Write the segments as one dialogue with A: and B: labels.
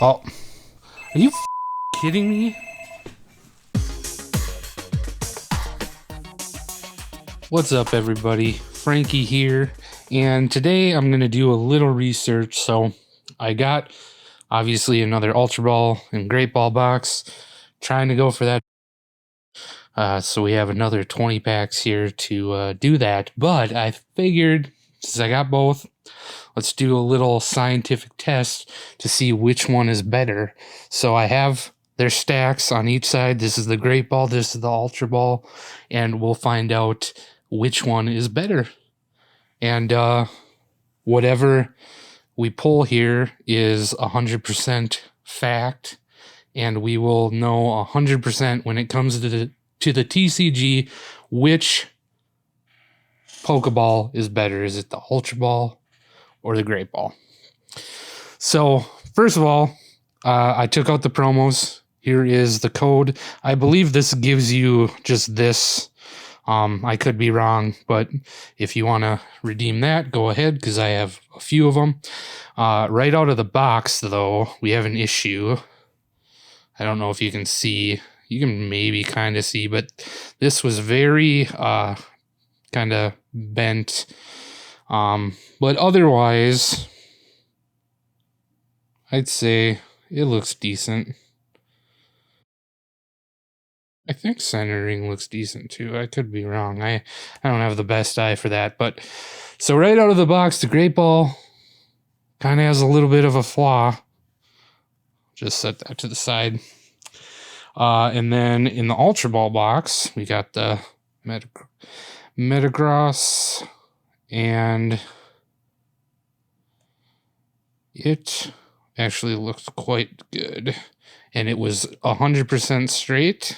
A: Oh, are you kidding me? What's up, everybody? Frankie here, and today I'm going to do a little research. So I got, obviously, another Ultra Ball and Great Ball box. Trying to go for that. So we have another 20 packs here to do that. But I figured, since I got both, let's do a little scientific test to see which one is better. So I have their stacks on each side. This is the Great Ball, this is the Ultra Ball, and we'll find out which one is better. And whatever we pull here is 100% fact, and we will know 100% when it comes to the TCG which Pokeball is better. Is it the Ultra Ball or the Great Ball? So first of all, I took out the promos. Here is the code. I believe this gives you just this. I could be wrong, but if you want to redeem that, go ahead, because I have a few of them. Right out of the box, though, we have an issue. I don't know if you can see. You can maybe kind of see, but this was very kind of bent. But otherwise, I'd say it looks decent. I think centering looks decent too. I could be wrong. I don't have the best eye for that. But so right out of the box, the Great Ball kind of has a little bit of a flaw. Just set that to the side. And then in the Ultra Ball box, we got the Metagross, and it actually looks quite good. And it was 100% straight.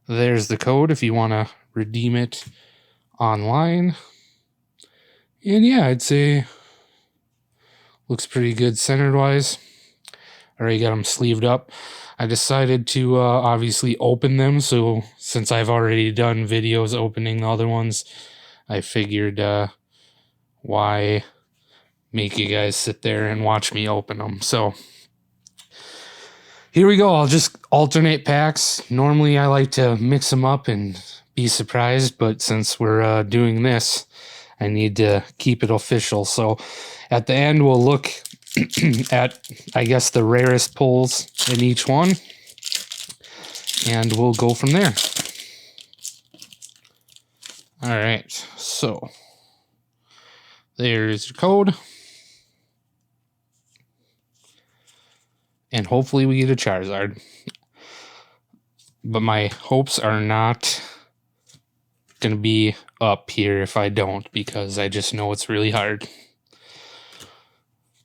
A: There's the code if you want to redeem it online. And yeah, I'd say looks pretty good centered wise. Already got them sleeved up. I decided to obviously open them. So since I've already done videos opening the other ones, I figured why make you guys sit there and watch me open them. So here we go. I'll just alternate packs. Normally I like to mix them up and be surprised, but since we're doing this, I need to keep it official. So at the end, we'll look at, I guess, the rarest pulls in each one, and we'll go from there. All right, so there's your code. And hopefully we get a Charizard. But my hopes are not going to be up here if I don't, because I just know it's really hard.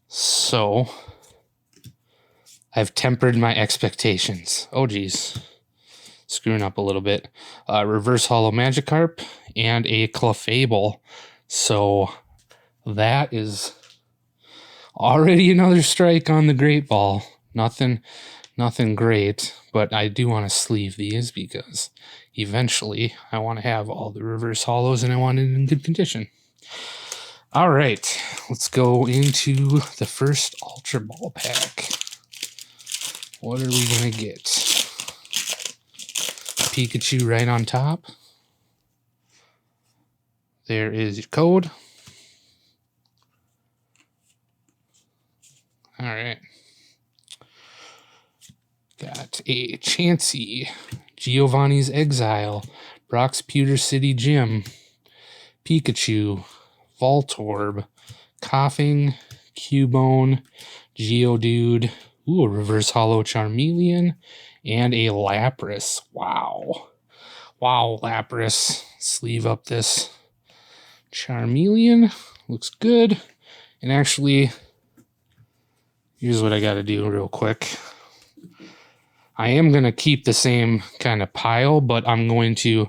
A: So I've tempered my expectations. Oh, geez. Screwing up a little bit. Reverse Holo Magikarp and a Clefable. So that is already another strike on the Great Ball. Nothing great, but I do want to sleeve these because eventually I want to have all the reverse holos and I want it in good condition. All right, let's go into the first Ultra Ball pack. What are we going to get? Pikachu right on top. There is your code. All right. Got a Chansey, Giovanni's Exile, Brock's Pewter City Gym, Pikachu, Voltorb, Coughing, Cubone, Geodude, ooh, a Reverse Holo Charmeleon, and a Lapras. Wow. Wow, Lapras. Sleeve up this Charmeleon. Looks good. And actually, here's what I got to do real quick. I am going to keep the same kind of pile, but I'm going to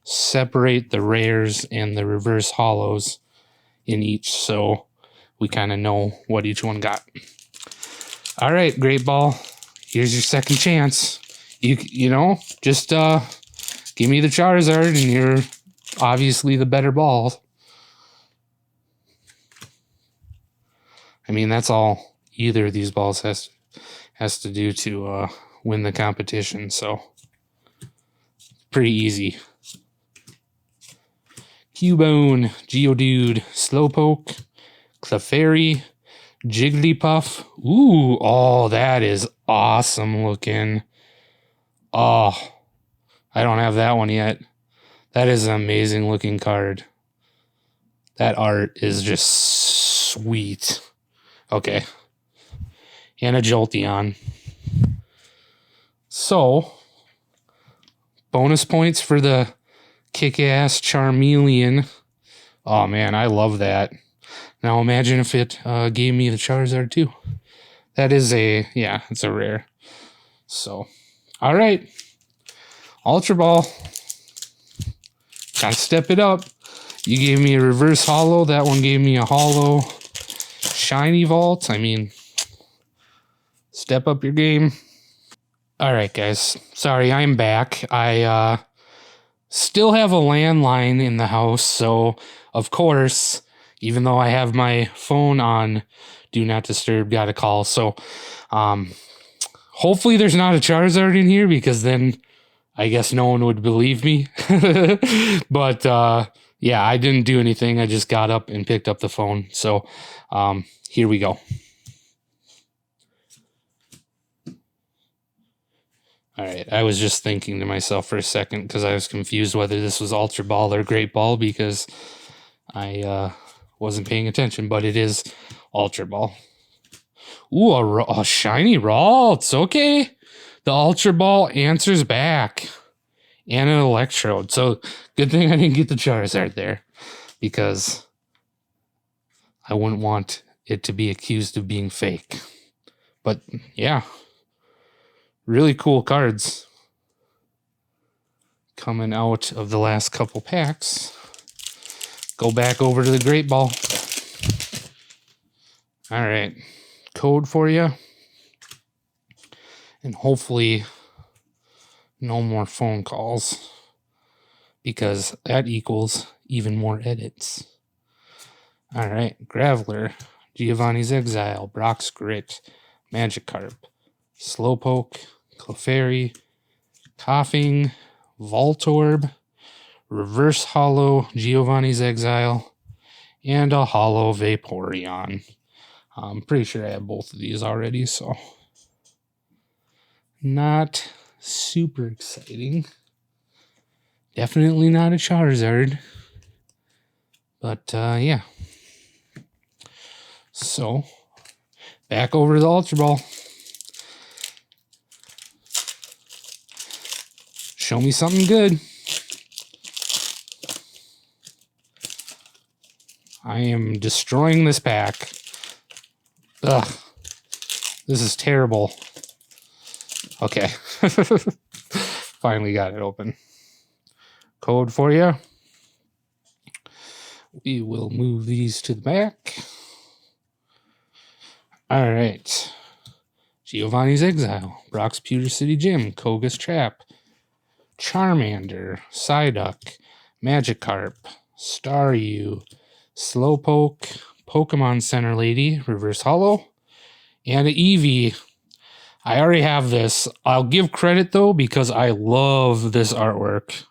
A: separate the rares and the reverse holos in each, so we kind of know what each one got. All right, Great Ball, here's your second chance. You know, just give me the Charizard, and you're obviously the better ball. I mean, that's all either of these balls has has to do to win the competition. So pretty easy. Cubone, Geodude, Slowpoke, Clefairy, Jigglypuff. Ooh, oh, that is awesome looking. Oh, I don't have that one yet. That is an amazing looking card. That art is just sweet. Okay. And a Jolteon. So, bonus points for the kick-ass Charmeleon. Oh man, I love that. Now imagine if it gave me the Charizard too. That is it's a rare. So, all right. Ultra Ball. Gotta step it up. You gave me a reverse holo. That one gave me a holo. Shiny Vault. I mean, step up your game. All right, guys. Sorry, I'm back. I still have a landline in the house, so of course, even though I have my phone on Do Not Disturb, got a call. So, hopefully there's not a Charizard in here, because then I guess no one would believe me. But yeah, I didn't do anything. I just got up and picked up the phone. So here we go. All right, I was just thinking to myself for a second because I was confused whether this was Ultra Ball or Great Ball because I wasn't paying attention, but it is Ultra Ball. Ooh, a shiny Ralts. Okay. The Ultra Ball answers back. And an Electrode. So good thing I didn't get the Charizard there, because I wouldn't want it to be accused of being fake. But yeah, really cool cards coming out of the last couple packs. Go back over to the Great Ball. All right, code for you. And hopefully no more phone calls, because that equals even more edits. All right, Graveler, Giovanni's Exile, Brock's Grit, Magikarp, Slowpoke, Clefairy, Coughing, Voltorb, Reverse Holo, Giovanni's Exile, and a Holo Vaporeon. I'm pretty sure I have both of these already, so not super exciting. Definitely not a Charizard, but yeah. So, back over to the Ultra Ball. Show me something good. I am destroying this pack. Ugh. This is terrible. Okay. Finally got it open. Code for you. We will move these to the back. All right. Giovanni's Exile, Brock's Pewter City Gym, Koga's Trap, Charmander, Psyduck, Magikarp, Staryu, Slowpoke, Pokemon Center Lady, Reverse Holo, and an Eevee. I already have this. I'll give credit, though, because I love this artwork.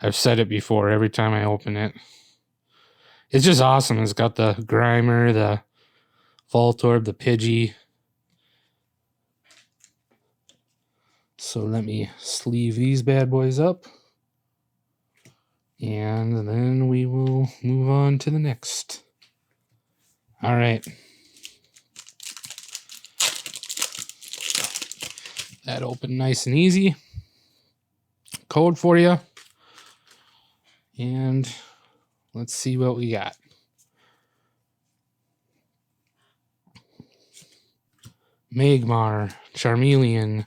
A: I've said it before every time I open it. It's just awesome. It's got the Grimer, the Voltorb, the Pidgey. So let me sleeve these bad boys up. And then we will move on to the next. All right. That opened nice and easy. Code for you. And let's see what we got. Magmar, Charmeleon,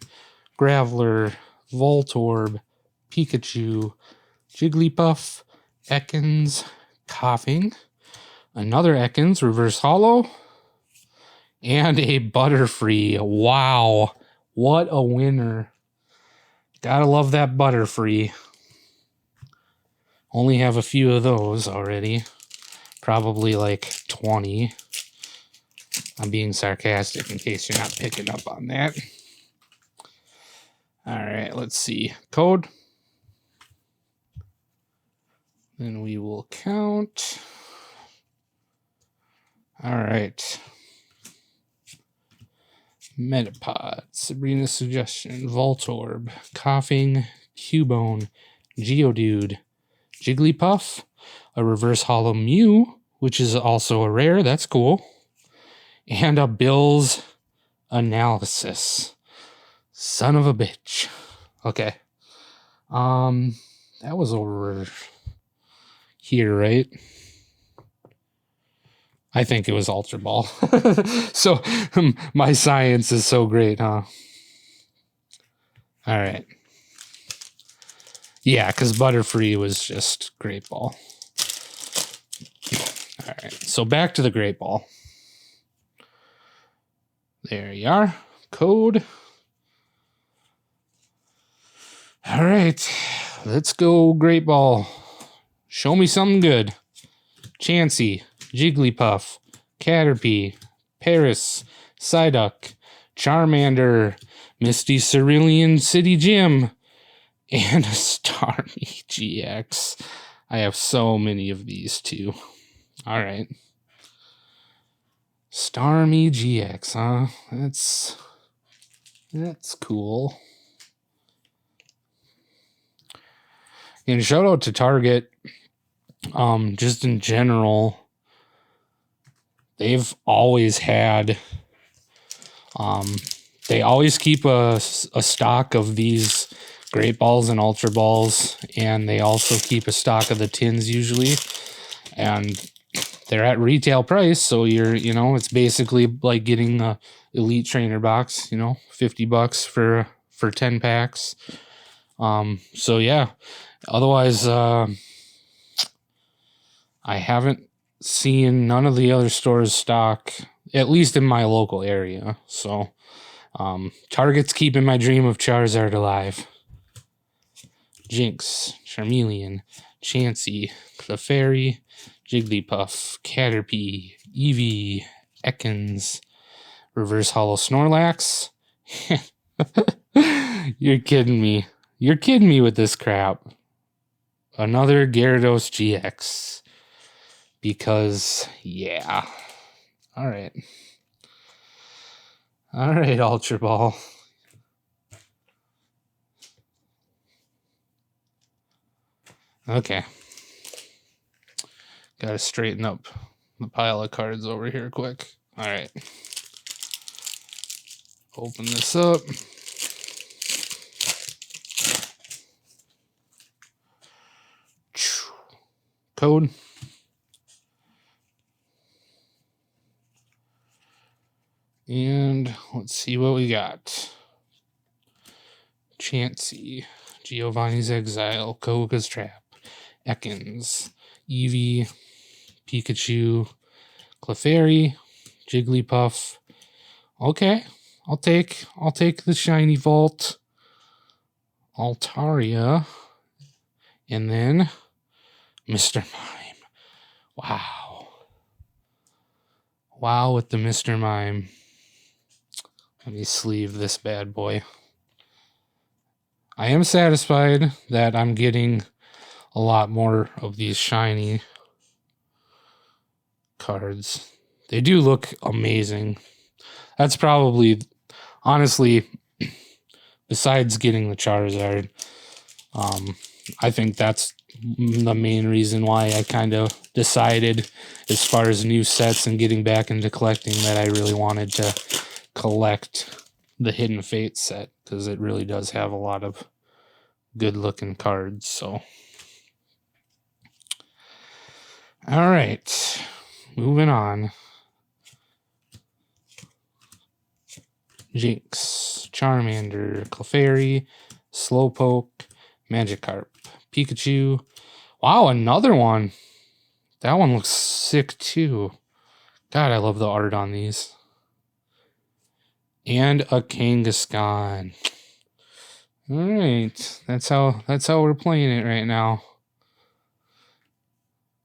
A: Graveler, Voltorb, Pikachu, Jigglypuff, Ekans, Coughing, another Ekans, Reverse Holo, and a Butterfree. Wow, what a winner. Gotta love that Butterfree. Only have a few of those already. Probably like 20. I'm being sarcastic in case you're not picking up on that. All right, let's see. Code. Then we will count. All right. Metapod, Sabrina's Suggestion, Voltorb, Coughing, Cubone, Geodude, Jigglypuff, a Reverse Hollow Mew, which is also a rare, that's cool, and a Bill's Analysis. Son of a bitch. Okay. That was over here, right? I think it was Ultra Ball. So my science is so great, huh? All right. Yeah, because Butterfree was just Great Ball. All right. So back to the Great Ball. There you are. Code. All right. Let's go Great Ball. Show me something good. Chansey, Jigglypuff, Caterpie, Paris, Psyduck, Charmander, Misty Cerulean City Gym, and a Starmie GX. I have so many of these too. All right. Starmie GX, huh? That's cool. And shout out to Target. Just in general, they've always had, they always keep a stock of these Great Balls and Ultra Balls, and they also keep a stock of the tins usually, and they're at retail price, so it's basically like getting a Elite Trainer box, $50 for 10 packs. So yeah, otherwise, I haven't seen none of the other stores stock, at least in my local area. So, Target's keeping my dream of Charizard alive. Jinx, Charmeleon, Chansey, Clefairy, Jigglypuff, Caterpie, Eevee, Ekans, Reverse Hollow Snorlax. You're kidding me. You're kidding me with this crap. Another Gyarados GX. Because, yeah. All right. All right, Ultra Ball. Okay. Gotta straighten up the pile of cards over here quick. All right. Open this up. Code. And let's see what we got. Chansey, Giovanni's Exile, Koga's Trap, Ekans, Eevee, Pikachu, Clefairy, Jigglypuff. Okay, I'll take the shiny Vault, Altaria, and then Mr. Mime. Wow with the Mr. Mime. Let me sleeve this bad boy. I am satisfied that I'm getting a lot more of these shiny cards. They do look amazing. That's probably, honestly, besides getting the Charizard, I think that's the main reason why I kind of decided, as far as new sets and getting back into collecting, that I really wanted to collect the Hidden Fate set, because it really does have a lot of good looking cards. So, all right, moving on. Jinx, Charmander, Clefairy, Slowpoke, Magikarp, Pikachu. Wow, another one. That one looks sick too. God, I love the art on these. And a Kangaskhan. All right, that's how we're playing it right now.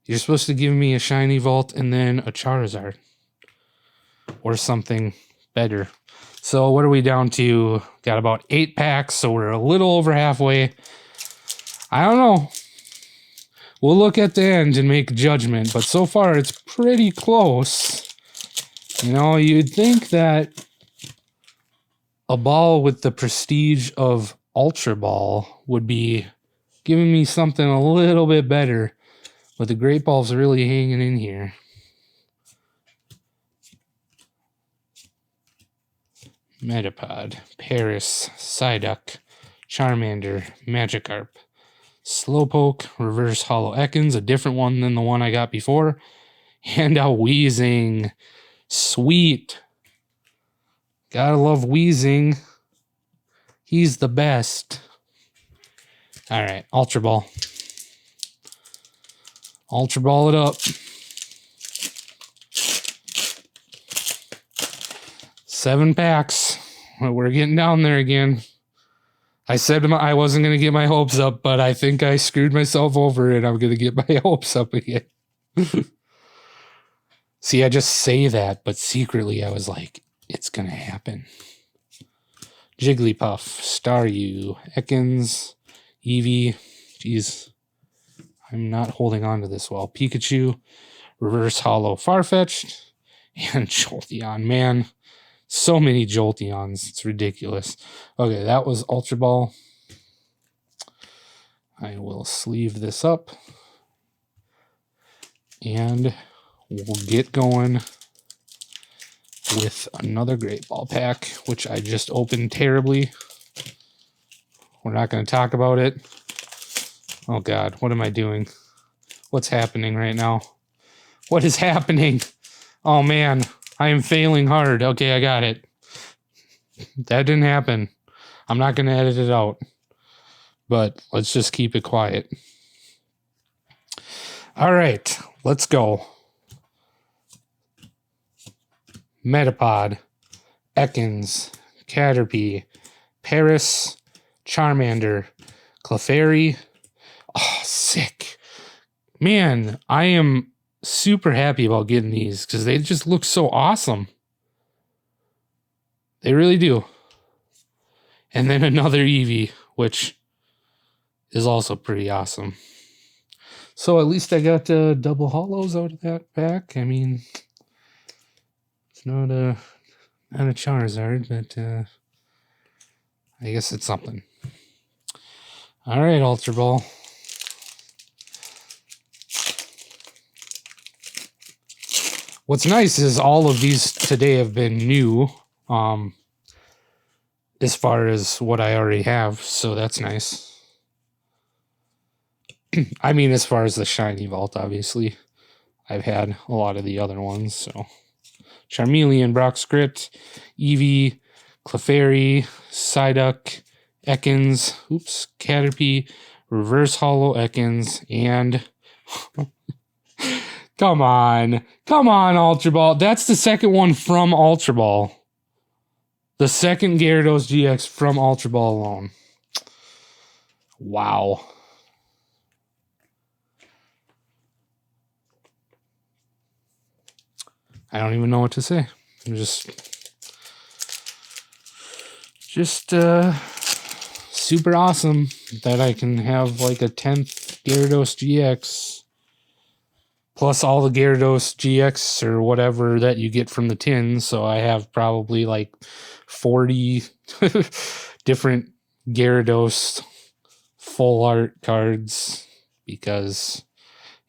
A: You're supposed to give me a shiny Vault and then a Charizard. or something better. So what are we down to? Got about 8 packs, so we're a little over halfway. I don't know. We'll look at the end and make a judgment, but so far it's pretty close. You know, you'd think that a ball with the prestige of Ultra Ball would be giving me something a little bit better, but the Great Ball's really hanging in here. Metapod, Paris, Psyduck, Charmander, Magikarp, Slowpoke, Reverse Hollow Ekans, a different one than the one I got before, and a Weezing. Sweet. Gotta love Weezing. He's the best. Alright, Ultra Ball. Ultra Ball it up. 7 packs. We're getting down there again. I said I wasn't going to get my hopes up, but I think I screwed myself over and I'm going to get my hopes up again. See, I just say that, but secretly I was like, it's going to happen. Jigglypuff, Staryu, Ekans, Eevee. Jeez, I'm not holding on to this well. Pikachu, Reverse Hollow Farfetch'd, and Jolteon. Man, so many Jolteons. It's ridiculous. Okay, that was Ultra Ball. I will sleeve this up. And we'll get going with another Great Ball pack, which I just opened terribly. We're not going to talk about it. Oh God, what am I doing? What's happening right now? What is happening? Oh man, I am failing hard. Okay, I got it. That didn't happen. I'm not going to edit it out. But let's just keep it quiet. All right, let's go. Metapod, Ekans, Caterpie, Paris, Charmander, Clefairy. Oh, sick. Man, I am super happy about getting these because they just look so awesome. They really do. And then another Eevee, which is also pretty awesome. So at least I got double hollows out of that pack. I mean, it's not a Charizard, but I guess it's something. All right, Ultra Ball. What's nice is all of these today have been new, as far as what I already have, so that's nice. I mean, as far as the shiny vault, obviously. I've had a lot of the other ones, so. Charmeleon, Brock Script, Eevee, Clefairy, Psyduck, Ekans, Caterpie, Reverse Hollow Ekans, and... Come on, Ultra Ball. That's the second one from Ultra Ball. The second Gyarados GX from Ultra Ball alone. Wow. I don't even know what to say. I'm just super awesome that I can have like a 10th Gyarados GX. Plus all the Gyarados GX or whatever that you get from the tin. So I have probably like 40 different Gyarados full art cards because,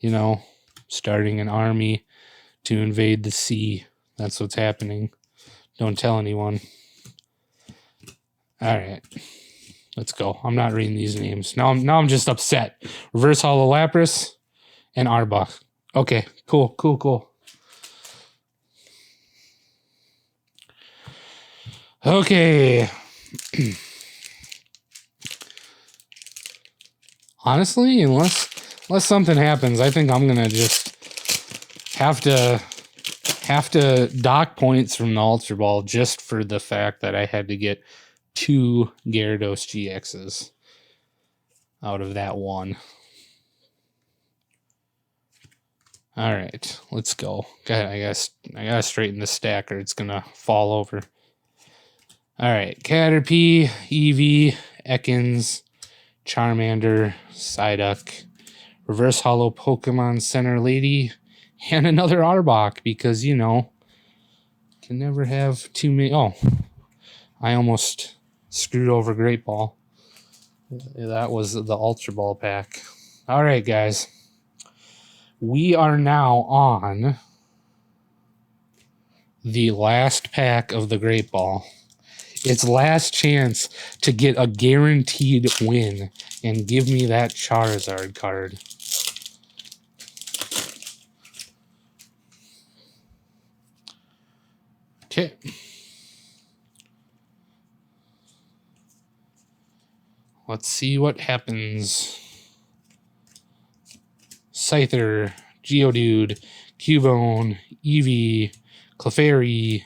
A: you know, starting an army to invade the sea. That's what's happening. Don't tell anyone. All right. Let's go. I'm not reading these names. Now I'm just upset. Reverse Hollow Lapras and Arbok. Okay, cool. Okay. Honestly, unless something happens, I think I'm gonna just have to dock points from the Ultra Ball just for the fact that I had to get 2 Gyarados GXs out of that one. All right, let's go. God, I gotta straighten the stack or it's gonna fall over. All right, Caterpie, Eevee, Ekans, Charmander, Psyduck, Reverse Hollow Pokemon Center Lady, and another Arbok because, you know, can never have too many. Oh, I almost screwed over Great Ball. That was the Ultra Ball pack. All right, guys. We are now on the last pack of the Great Ball. It's last chance to get a guaranteed win and give me that Charizard card. Okay. Let's see what happens. Scyther, Geodude, Cubone, Eevee, Clefairy,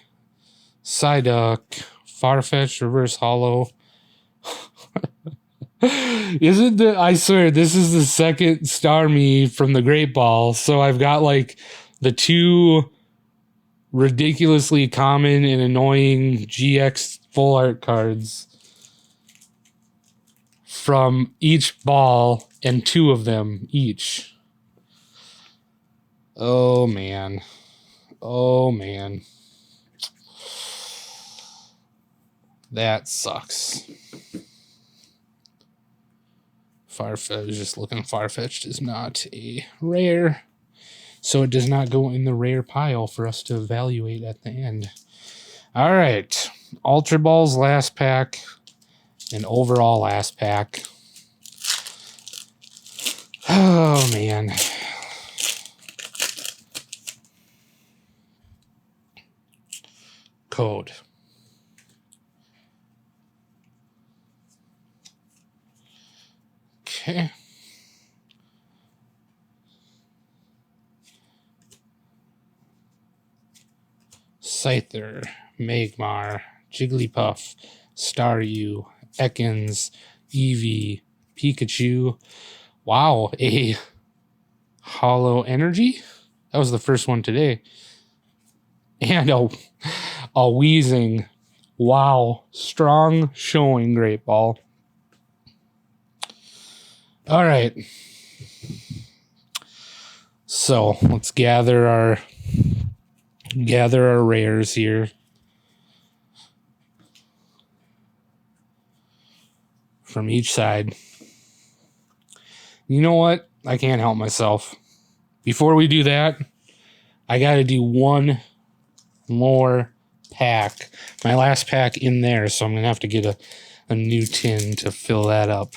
A: Psyduck, Farfetch'd, Reverse Hollow. Isn't the, I swear, this is the second Starmie from the Great Ball. So I've got like the two ridiculously common and annoying GX full art cards from each ball and two of them each. Oh man. Oh man. That sucks. Farfetch'd, just looking, Farfetch'd is not a rare, so it does not go in the rare pile for us to evaluate at the end. All right, Ultra Ball's last pack and overall last pack. Oh man. Code. Okay. Scyther, Magmar, Jigglypuff, Staryu, Ekans, Eevee, Pikachu. Wow, a Hollow Energy? That was the first one today. And a Wheezing. Wow, strong showing, Great Ball. All right. So let's gather our rares here. From each side. You know what? I can't help myself. Before we do that, I got to do one more pack. My last pack in there, so I'm going to have to get a new tin to fill that up.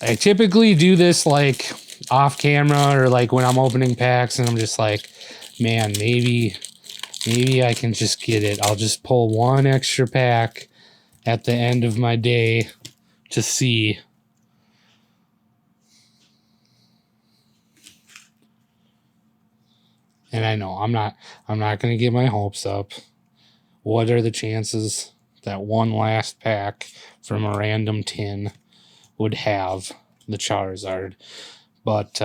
A: I typically do this like off camera or like when I'm opening packs and I'm just like, man, maybe I can just get it. I'll just pull one extra pack at the end of my day to see. And I know I'm not going to get my hopes up. What are the chances that one last pack from a random tin would have the Charizard? But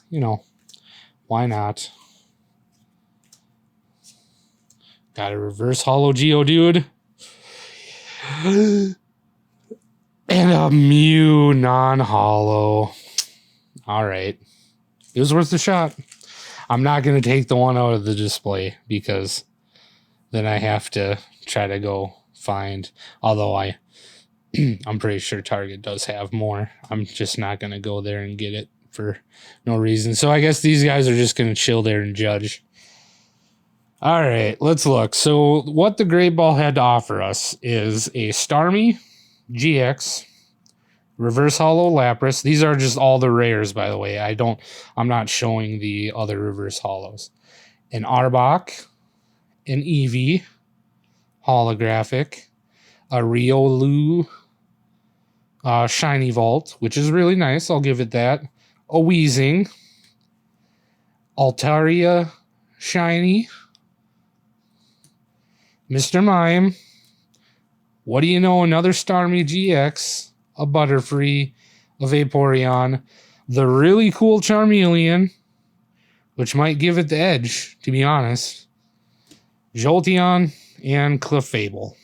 A: you know, why not? Got a Reverse Hollow Geodude. And a Mew non-hollow. All right. It was worth the shot. I'm not going to take the one out of the display because then I have to try to go find. Although I'm pretty sure Target does have more. I'm just not going to go there and get it for no reason. So I guess these guys are just going to chill there and judge. All right, let's look. So what the Great Ball had to offer us is a Starmie GX, Reverse Hollow Lapras. These are just all the rares, by the way. I'm not showing the other Reverse Hollows. An Arbok, an Eevee, holographic, a Riolu Shiny Vault, which is really nice. I'll give it that. A Weezing, Altaria Shiny, Mr. Mime. What do you know? Another Starmie GX, a Butterfree, a Vaporeon, the really cool Charmeleon, which might give it the edge, to be honest, Jolteon, and Clefable.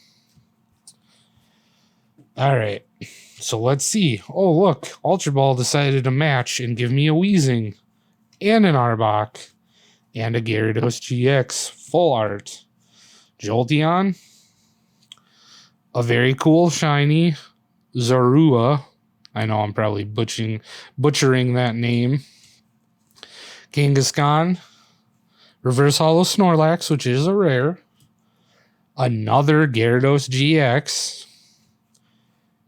A: All right, so let's see. Oh, look, Ultra Ball decided to match and give me a Weezing and an Arbok and a Gyarados GX full art. Jolteon, a very cool shiny Zorua. I know I'm probably butchering that name. Kangaskhan, Reverse Hollow Snorlax, which is a rare. Another Gyarados GX.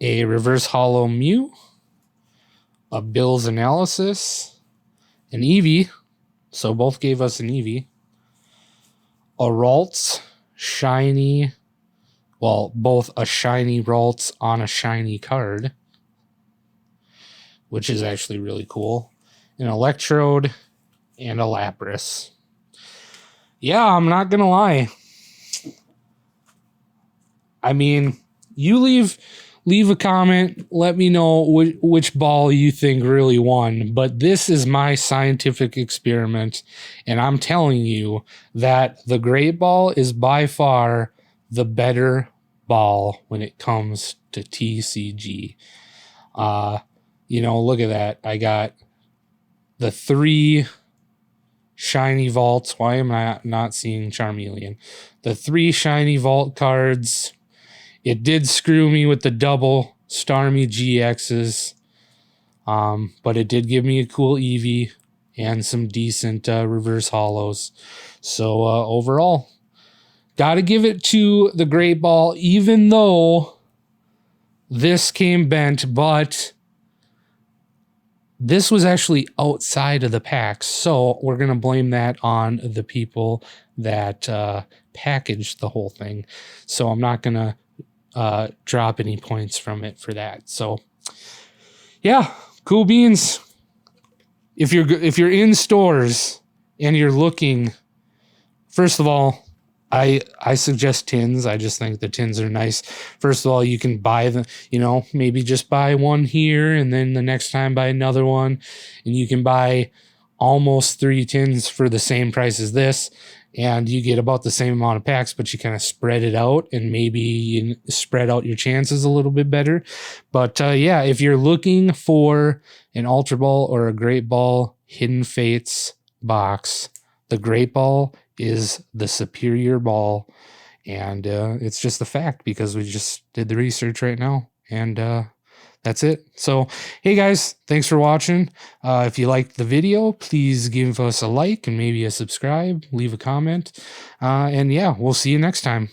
A: A Reverse Hollow Mew. A Bill's Analysis. An Eevee. So both gave us an Eevee. A Ralts shiny. Well, both a shiny Ralts on a shiny card, which is actually really cool. An Electrode and a Lapras. Yeah, I'm not gonna lie. I mean, you leave a comment. Let me know which ball you think really won. But this is my scientific experiment, and I'm telling you that the Great Ball is by far the better ball when it comes to TCG. Look at that. I got the 3 shiny vaults. Why am I not seeing Charmeleon? The 3 shiny vault cards. It did screw me with the double Starmie GXs, but it did give me a cool Eevee and some decent reverse hollows. So overall, got to give it to the Great Ball, even though this came bent, but this was actually outside of the packs. So we're going to blame that on the people that packaged the whole thing. So I'm not going to drop any points from it for that. So yeah, cool beans. If you're in stores and you're looking, first of all, I suggest tins. I just think the tins are nice. First of all, you can buy them, maybe just buy one here and then the next time buy another one. And you can buy almost 3 tins for the same price as this. And you get about the same amount of packs, but you kind of spread it out and maybe you spread out your chances a little bit better. But yeah, if you're looking for an Ultra Ball or a Great Ball Hidden Fates box, the Great Ball is the superior ball, and it's just a fact because we just did the research right now, and that's it. So hey guys, thanks for watching. If you liked the video, please give us a like and maybe a subscribe, leave a comment, and yeah, we'll see you next time.